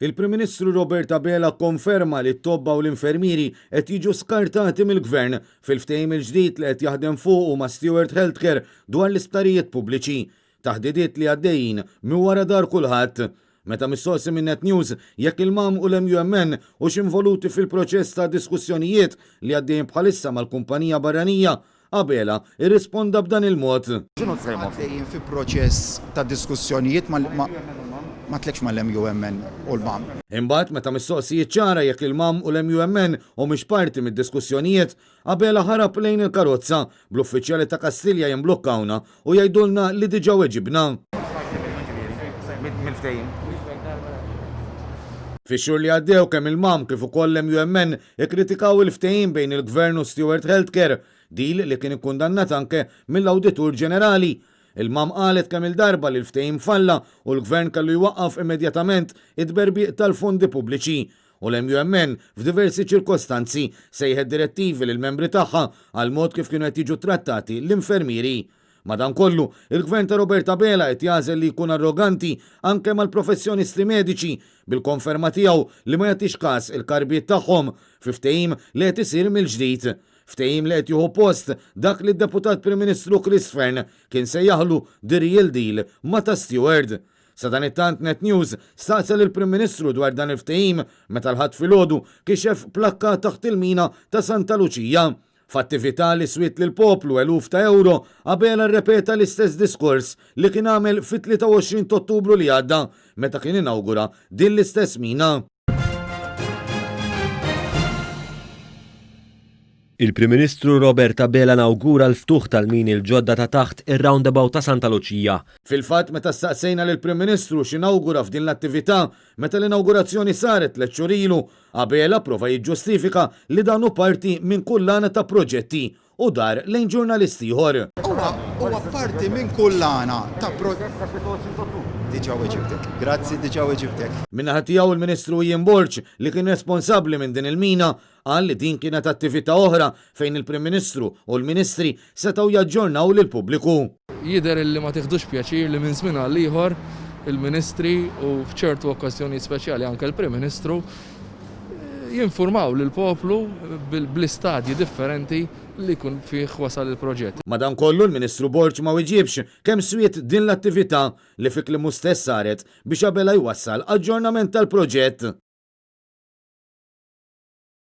Il-Prim Ministru Robert Abela konferma li t-tobba u l-infermieri qed jiġu skartati mill-Gvern fil-ftehim il-ġdid li qed jaħdem fuq ma' Stewart Healthcare dwar l-isptarijiet pubbliċi, taħdidiet li għaddejjin minn wara dar kulħadd. Meta mistoqsi minn Net News jekk il-MAM u l-MUMN hux involuti fil-proċess ta' diskussjonijiet li għaddejjin bħalissa mal-kumpanija barranija, Abela irrisponda b'dan il-mod. Għaddejjin fi proċess ta' diskussjonijiet ma tlekx mal-MUMN u l-MAM. Imbagħad meta mistoqsijiet ċara jekk il-MAM u l-MUMN u mhix parti mid-diskussjonijiet, Abela ħarab lejn il-karozza bl-uffiċjali ta' Kastilja jimblukkawna u jgħidulna li diġà weġibna. Fix-xhur li għaddew kemm il-MAM kif ukoll l-MUMN ikkritikaw il-ftehim bejn il-Gvern u Stewart Healthcare, deal li kien ikkundannat anke mill-Awditur Ġenerali. Il-MAM qalet kemm il-darba li l-ftehim falla u l-Gvern kellu jwaqqaf immedjatament id-berbiq tal-fondi pubbliċi u l-MUMN f'diversi ċirkostanzi sejħed direttivi lill-membri tagħha għal mod kif kienu qed jiġu trattati l-infermieri. Madankollu, il-Gvern ta' Robert Abela qed jażel li jkun arroganti anke mal-professjonisti mediċi bil-konferma tiegħu li ma jagħtix każ il-karbiet tagħhom fi ftehim li qed isir mill-ġdid. Ftehim li qed jieħu post dak li d-Deputat Prim Ministru Chris Fearn kien se jaħlu the real deal ma' ta' Stewart. Sa dan it-tant Net News staqsel il-Prim Ministru dwar dan il-ftehim meta l-ħadd filgħodu kixef plakka taħt il-mina ta' Santa Luċija. F'attività li swiet lil poplu eluf ta' euro, Abela rrepeta l-istess diskors li kien għamel fit-23 Ottubru li għadda meta kien inawgura din l-istess mina. Il-Prim Ministru Robert Abela nawgura l-ftuħ tal-mini l-ġodda ta' taħt ir-roundabout ta' Santa Luċija. Fil-fatt meta staqsejna lill-Prim Ministru x'inawgura f'din l-attività meta l-inawgurazzjoni saret tliet xhur ilu, Abela prova jiġġustifika li dan hu parti minn kullana ta' proġetti u dar lejn ġurnalisti ieħor. Huwa parti minn kullana ta' Diġà weġibtek. Grazzi, diġà weġibtek. Min-naħa tiegħu il-Ministru Ian Borch li kien responsabbli minn din il-mina qal li din kienet attività oħra fejn il-Prim Ministru u l-Ministri setgħu jaġġornaw lill-pubbliku. Jidher li ma tieħdux pjaċir li minn żmien għal ieħor il-Ministri u f'ċertu okkażjonijiet speċjali anke l-Prim Ministru jinformaw lill-poplu bl-istadji differenti li kun fih wasal il-proġett. Madankollu l-Ministru Borch ma weġibx kemm swiet din l-attività li fi kliemu stess saret biex Abela jwassal aġġornament tal-proġett.